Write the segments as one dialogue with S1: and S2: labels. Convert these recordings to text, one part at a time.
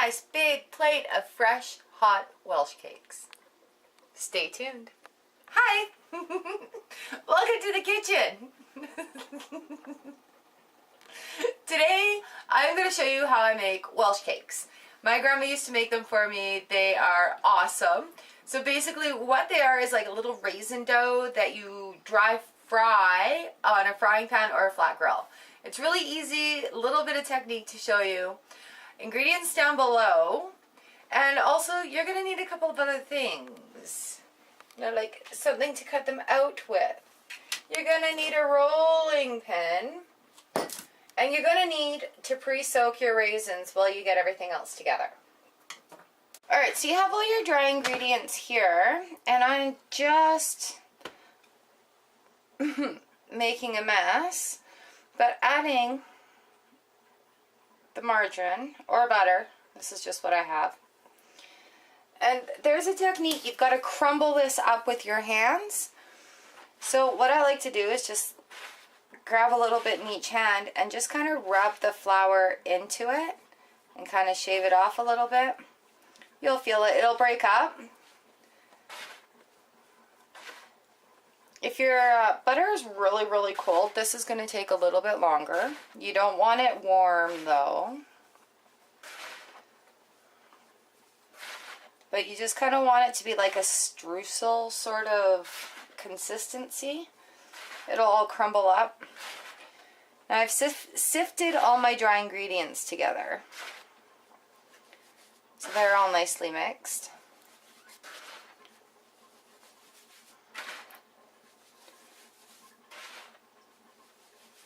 S1: nice big plate of fresh, hot Welsh cakes. Stay tuned. Hi! Welcome to the kitchen. Today, I'm going to show you how I make Welsh cakes. My grandma used to make them for me. They are awesome. So basically what they are is like a little raisin dough that you dry fry on a frying pan or a flat grill. It's really easy, a little bit of technique to show you. Ingredients down below. And also you're going to need a couple of other things. You know, like something to cut them out with. You're going to need a rolling pin. And you're going to need to pre-soak your raisins while you get everything else together. Alright, so you have all your dry ingredients here, and I'm just making a mess, but adding the margarine or butter. This is just what I have. And there's a technique. You've got to crumble this up with your hands. So what I like to do is just grab a little bit in each hand and just kind of rub the flour into it and kind of shave it off a little bit. You'll feel it, it'll break up. If your butter is really cold, this is going to take a little bit longer. You don't want it warm though. But you just kind of want it to be like a streusel sort of consistency. It'll all crumble up. Now I've sifted all my dry ingredients together. So they're all nicely mixed.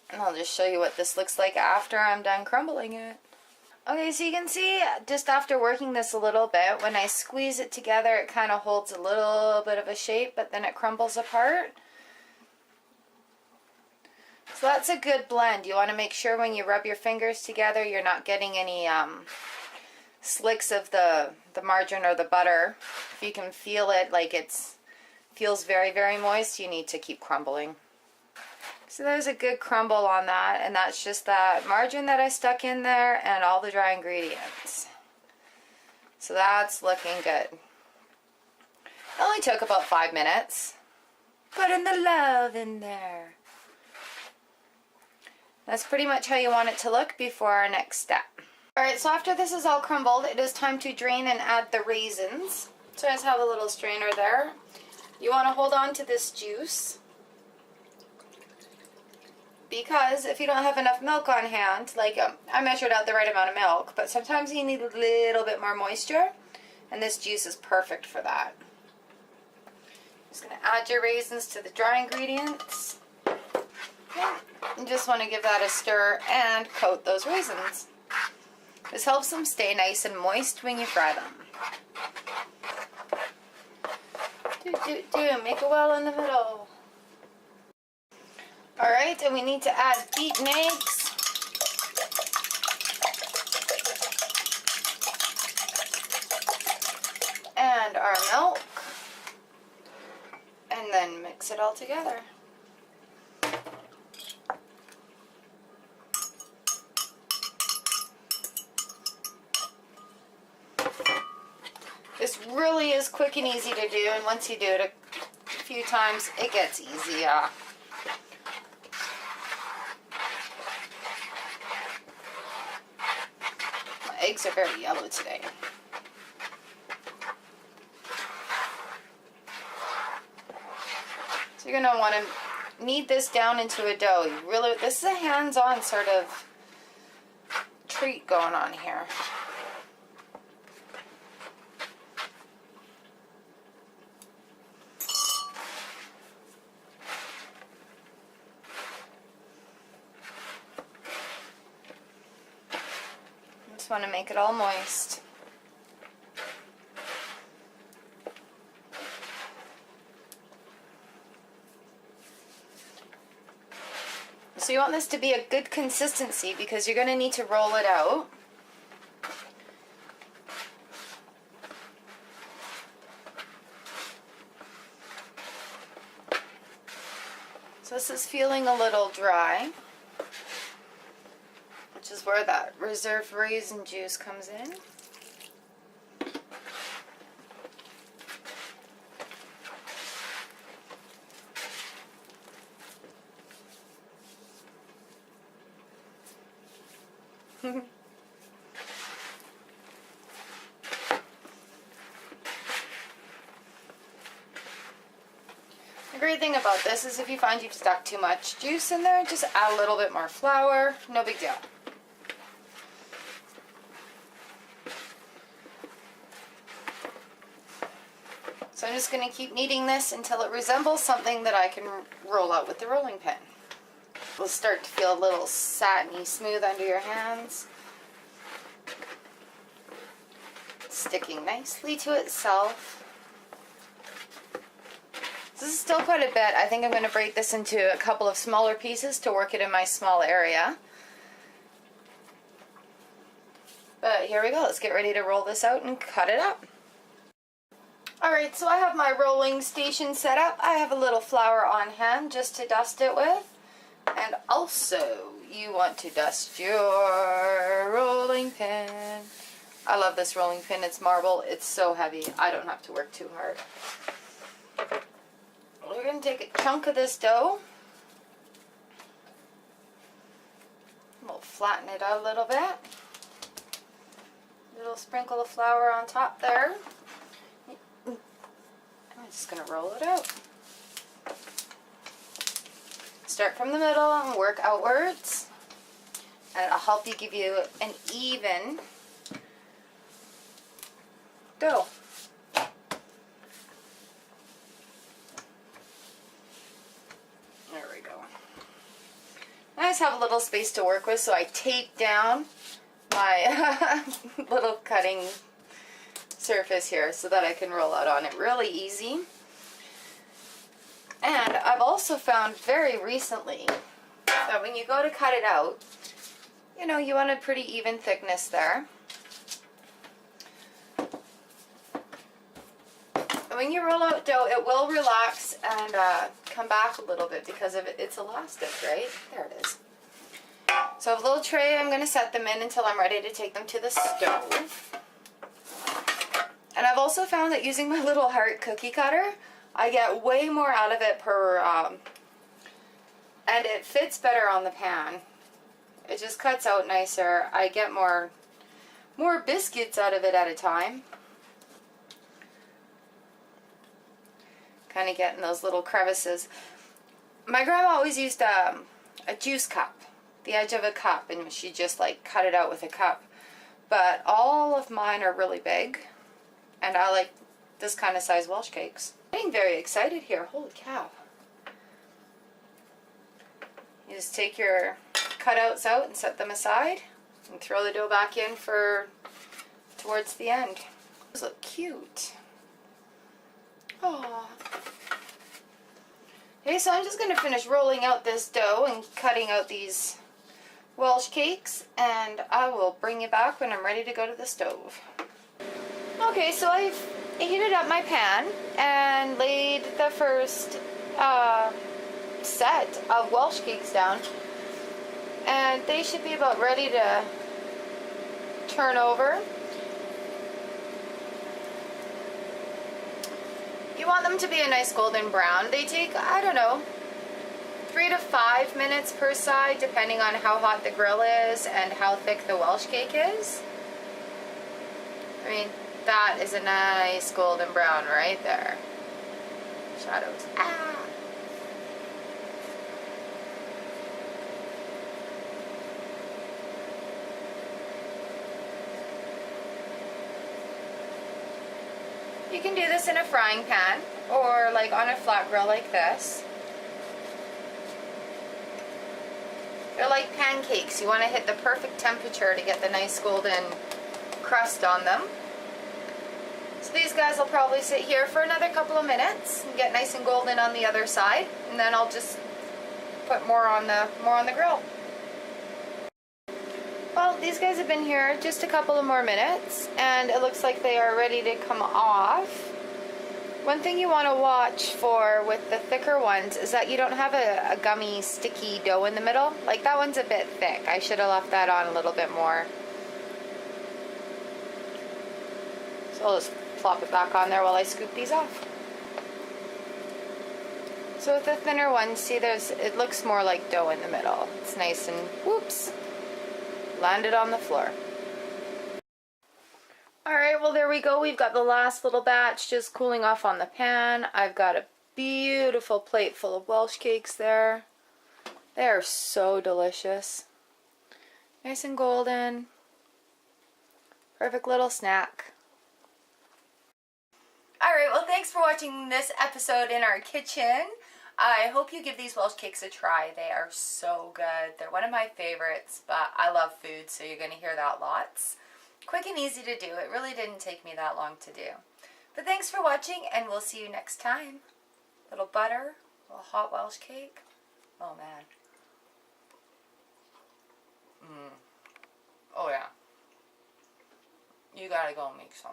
S1: And I'll just show you what this looks like after I'm done crumbling it. Okay, so you can see just after working this a little bit, when I squeeze it together it kind of holds a little bit of a shape, but then it crumbles apart. So that's a good blend. You want to make sure when you rub your fingers together you're not getting any slicks of the margarine or the butter. If you can feel it like it feels very moist, you need to keep crumbling. So there's a good crumble on that, and that's just that margarine that I stuck in there and all the dry ingredients. So that's looking good. It only took about 5 minutes. Putting the love in there. That's pretty much how you want it to look before our next step. Alright, so after this is all crumbled, it is time to drain and add the raisins. So I just have a little strainer there. You want to hold on to this juice, because if you don't have enough milk on hand, like I measured out the right amount of milk, but sometimes you need a little bit more moisture, and this juice is perfect for that. Just going to add your raisins to the dry ingredients. You just want to give that a stir and coat those raisins. This helps them stay nice and moist when you fry them. Make a well in the middle. Alright, and we need to add beaten eggs. And our milk. And then mix it all together. This really is quick and easy to do, and once you do it a few times, it gets easier. My eggs are very yellow today. So you're going to want to knead this down into a dough. This is a hands-on sort of treat going on here. Just want to make it all moist. So you want this to be a good consistency because you're going to need to roll it out. So this is feeling a little dry, which is where that reserved raisin juice comes in. The great thing about this is if you find you've stuck too much juice in there, just add a little bit more flour. No big deal. So I'm just going to keep kneading this until it resembles something that I can roll out with the rolling pin. It will start to feel a little satiny smooth under your hands. Sticking nicely to itself. This is still quite a bit. I think I'm going to break this into a couple of smaller pieces to work it in my small area. But here we go. Let's get ready to roll this out and cut it up. Alright, so I have my rolling station set up. I have a little flour on hand just to dust it with. And also, you want to dust your rolling pin. I love this rolling pin. It's marble. It's so heavy. I don't have to work too hard. We're going to take a chunk of this dough. We'll flatten it out a little bit. A little sprinkle of flour on top there. I'm just going to roll it out. Start from the middle and work outwards. And it'll help you give you an even dough. There we go. I just have a little space to work with, so I tape down my little cutting surface here so that I can roll out on it really easy. And I've also found very recently that when you go to cut it out, you know, you want a pretty even thickness there. And when you roll out dough, it will relax and come back a little bit because of it's elastic, right? There it is. So I have a little tray. I'm going to set them in until I'm ready to take them to the stove. And I've also found that using my little heart cookie cutter, I get way more out of it per, and it fits better on the pan. It just cuts out nicer. I get more biscuits out of it at a time. Kind of getting those little crevices. My grandma always used a juice cup, the edge of a cup, and she just like cut it out with a cup. But all of mine are really big, and I like this kind of size Welsh cakes. I'm getting very excited here. Holy cow. You just take your cutouts out and set them aside and throw the dough back in for towards the end. Those look cute. Oh. Okay, so I'm just going to finish rolling out this dough and cutting out these Welsh cakes, and I will bring you back when I'm ready to go to the stove. Okay, so I've heated up my pan and laid the first set of Welsh cakes down, and they should be about ready to turn over. You want them to be a nice golden brown. They take, I don't know, 3 to 5 minutes per side, depending on how hot the grill is and how thick the Welsh cake is. I mean, that is a nice golden brown right there. Shadows. Ah! You can do this in a frying pan or like on a flat grill like this. They're like pancakes. You want to hit the perfect temperature to get the nice golden crust on them. So these guys will probably sit here for another couple of minutes and get nice and golden on the other side, and then I'll just put more on the grill. Well, these guys have been here just a couple of more minutes, and it looks like they are ready to come off. One thing you want to watch for with the thicker ones is that you don't have a gummy, sticky dough in the middle. Like that one's a bit thick. I should have left that on a little bit more. So I'll just plop it back on there while I scoop these off. So with the thinner ones, see it looks more like dough in the middle. It's nice and, whoops, landed on the floor. Alright, well there we go. We've got the last little batch just cooling off on the pan. I've got a beautiful plate full of Welsh cakes there. They are so delicious. Nice and golden. Perfect little snack. Alright, well thanks for watching this episode in our kitchen. I hope you give these Welsh cakes a try. They are so good. They're one of my favorites, but I love food, so you're going to hear that lots. Quick and easy to do. It really didn't take me that long to do. But thanks for watching, and we'll see you next time. Little butter, little hot Welsh cake. Oh man. Oh yeah. You gotta go and make some.